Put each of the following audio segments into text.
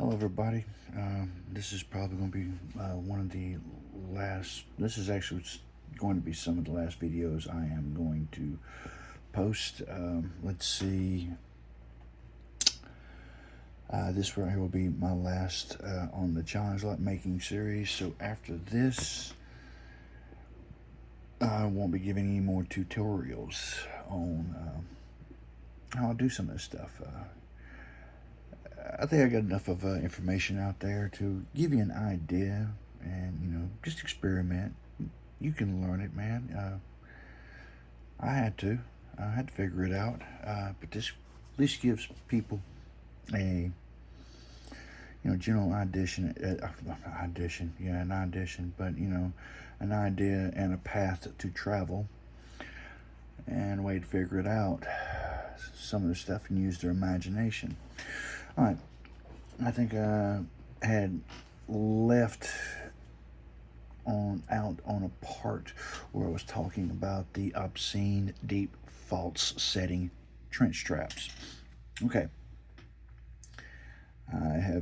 Hello everybody. This is probably going to be one of the last, this is actually going to be some of the last videos I am going to post. Let's see, this right here will be my last on the challenge lot making series. So after this, I won't be giving any more tutorials on how I do some of this stuff. I think I got enough of information out there to give you an idea, and just experiment. You can learn it, man. I had to figure it out, but this at least gives people a general an idea and a path to travel and a way to figure it out. Some of the stuff and use their imagination. All right, I think I had left out on a part where I was talking about the obscene, deep, false setting trench traps. Okay, I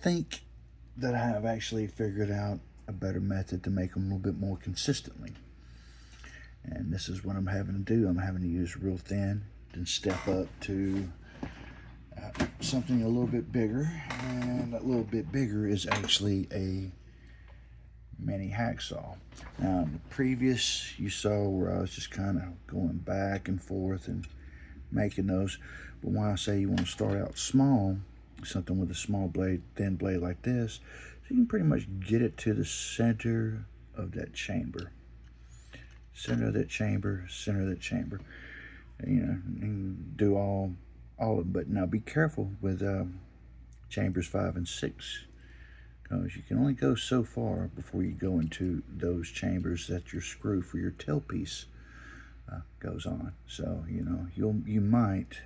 think that I have actually figured out a better method to make them a little bit more consistently. And this is what I'm having to do. I'm having to use real thin, then step up to something a little bit bigger, and that little bit bigger is actually a mini hacksaw. Now in the previous you saw where I was just kind of going back and forth and making those, but when I say you want to start out small, something with a small blade, thin blade like this, so you can pretty much get it to the center of that chamber. Center of that chamber, center of that chamber. And do all of it. But now be careful with chambers 5 and 6, because you can only go so far before you go into those chambers that your screw for your tailpiece goes on. So you might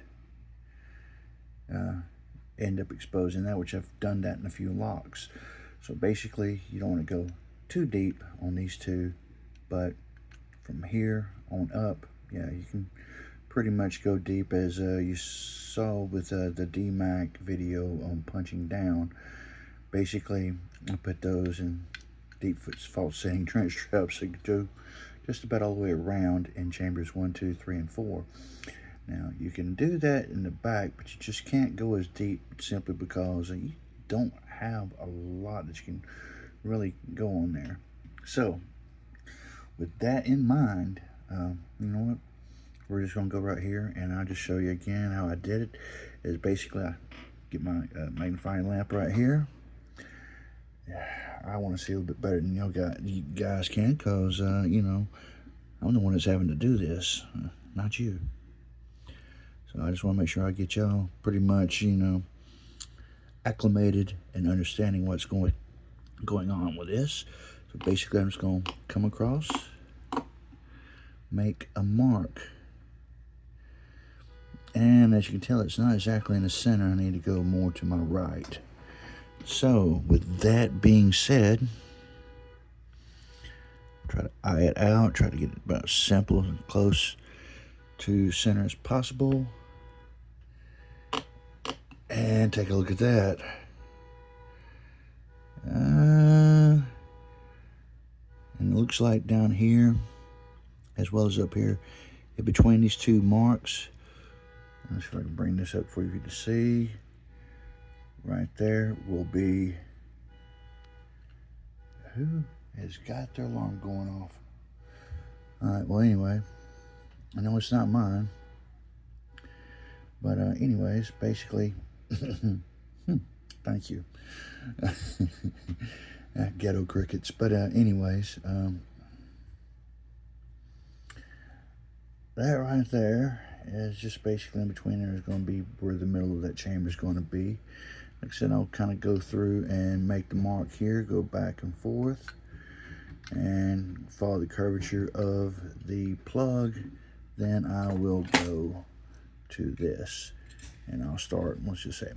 end up exposing that, which I've done that in a few locks. So basically you don't want to go too deep on these two, but from here on up, you can pretty much go deep, as you saw with the DMAC video on punching down. Basically, I put those in deep false setting trench traps that go just about all the way around in chambers 1, 2, 3, and 4. Now, you can do that in the back, but you just can't go as deep simply because you don't have a lot that you can really go on there. So, with that in mind, you know what? We're just going to go right here, and I'll just show you again how I did it. Is basically I get my magnifying lamp right here. I want to see a little bit better than you guys can, because, I'm the one that's having to do this, not you. So I just want to make sure I get y'all pretty much, acclimated and understanding what's going on with this. So basically I'm just going to come across, make a mark. And as you can tell, it's not exactly in the center. I need to go more to my right. So with that being said, try to eye it out, try to get it about as simple and close to center as possible. And take a look at that. And it looks like down here, as well as up here, in between these two marks, let's see if I can bring this up for you to see. Right there will be, who has got their alarm going off? Alright, well anyway, I know it's not mine, but anyways, basically, thank you. Ghetto crickets. But anyways, that right there is just basically in between there is going to be where the middle of that chamber is going to be. Like I said, I'll kind of go through and make the mark here, go back and forth, and follow the curvature of the plug. Then I will go to this, and I'll start, let's just say,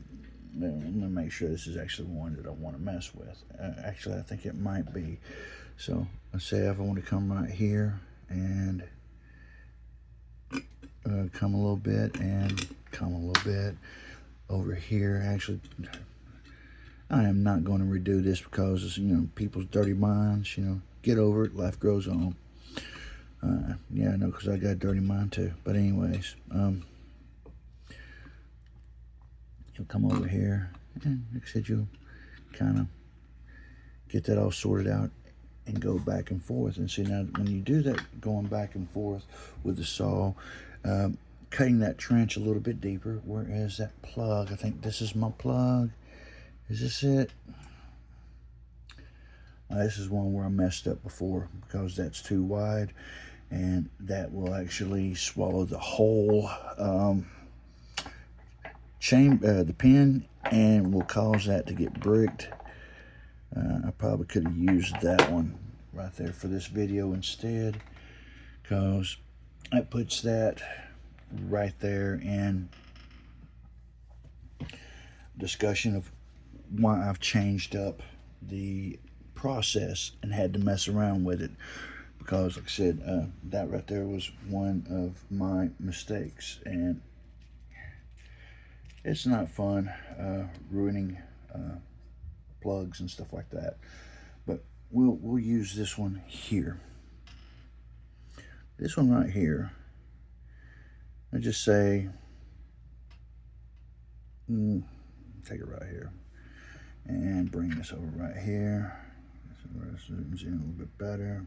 let me make sure this is actually the one that I want to mess with. Actually, I think it might be. So let's say if I want to come right here and come a little bit and come a little bit. over here. Actually, I am not going to redo this because, you know, people's dirty minds, you know, get over it, life goes on. Yeah, I know, because I got a dirty mind too. But anyways, you'll come over here, and like I said, you'll kind of get that all sorted out and go back and forth. And see, now when you do that, going back and forth with the saw, cutting that trench a little bit deeper. Where is that plug? I think this is my plug. Is this it? This is one where I messed up before, because that's too wide, and that will actually swallow the whole the pin, and will cause that to get bricked. I probably could have used that one right there for this video instead, because that puts that right there in discussion of why I've changed up the process and had to mess around with it, because like I said, that right there was one of my mistakes, and it's not fun ruining plugs and stuff like that. But we'll use this one here. This one right here, I just say, take it right here and bring this over right here. So it zooms in a little bit better.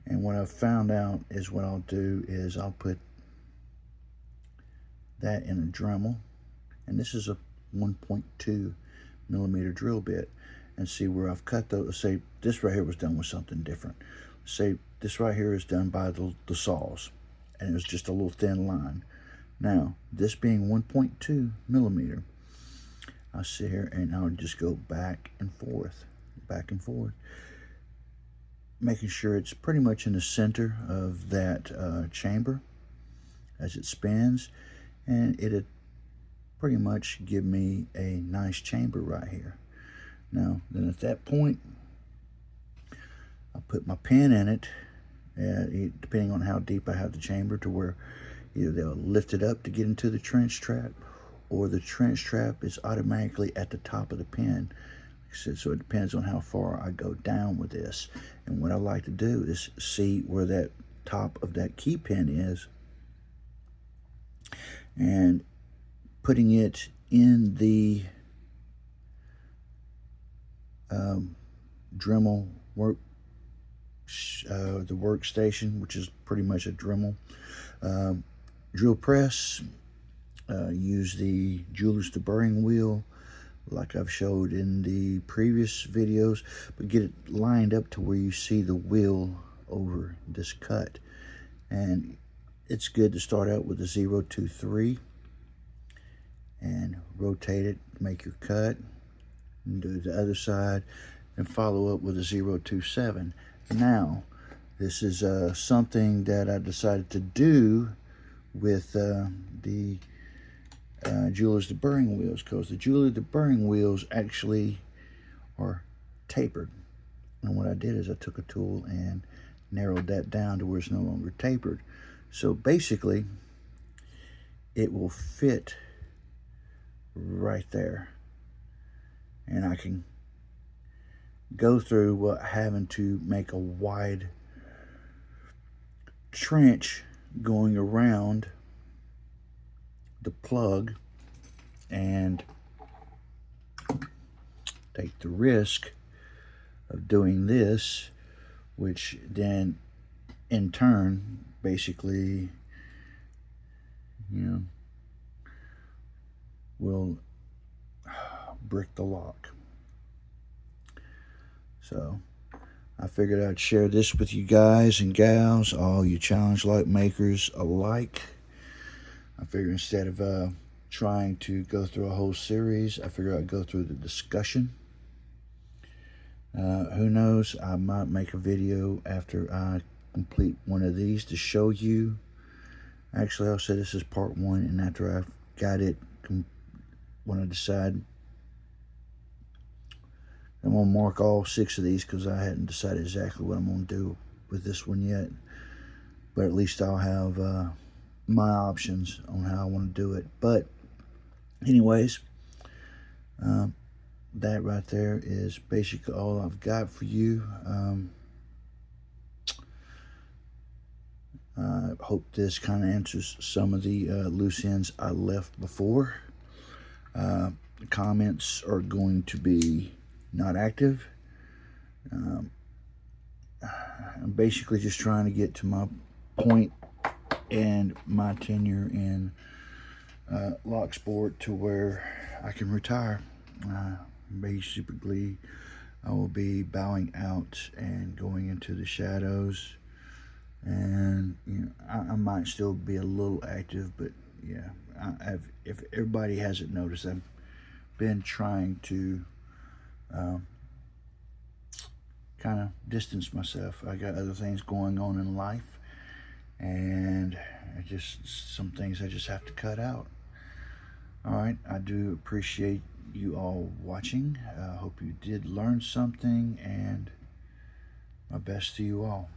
And what I've found out is, what I'll do is I'll put that in a Dremel, and this is a 1.2 millimeter drill bit, and see where I've cut those. Say this right here was done with something different. Say this right here is done by the saws, and it was just a little thin line. Now, this being 1.2 millimeter, I'll sit here and I'll just go back and forth, making sure it's pretty much in the center of that chamber as it spins, and it'll pretty much give me a nice chamber right here. Now, then at that point, I'll put my pin in it, depending on how deep I have the chamber, to where either they'll lift it up to get into the trench trap, or the trench trap is automatically at the top of the pin. So it depends on how far I go down with this. And what I like to do is see where that top of that key pin is, and putting it in the Dremel the workstation, which is pretty much a Dremel drill press. Use the jeweler's deburring wheel, like I've showed in the previous videos, but get it lined up to where you see the wheel over this cut. And it's good to start out with a 023 and rotate it, make your cut, and do the other side, and follow up with a 027. Now, this is something that I decided to do with the jeweler's deburring wheels, because the jeweler's deburring wheels actually are tapered. And what I did is I took a tool and narrowed that down to where it's no longer tapered. So basically, it will fit right there, and I can go through without having to make a wide trench going around the plug, and take the risk of doing this, which then in turn basically, you know, will brick the lock. So I figured I'd share this with you guys and gals, all you challenge light makers alike. I figured instead of trying to go through a whole series, I figured I'd go through the discussion. Who knows, I might make a video after I complete one of these to show you. Actually, I'll say this is part 1, and after I've got it, when I decide, I'm going to mark all 6 of these, because I hadn't decided exactly what I'm going to do with this one yet. But at least I'll have my options on how I want to do it. But Anyways, that right there is basically all I've got for you. I hope this kind of answers some of the loose ends I left before. The comments are going to be not active. I'm basically just trying to get to my point and my tenure in lock sport to where I can retire. Basically, I will be bowing out and going into the shadows, and I might still be a little active, but yeah, if everybody hasn't noticed, I've been trying to kind of distance myself. I got other things going on in life, and some things I just have to cut out. All right, I do appreciate you all watching. I hope you did learn something, and my best to you all.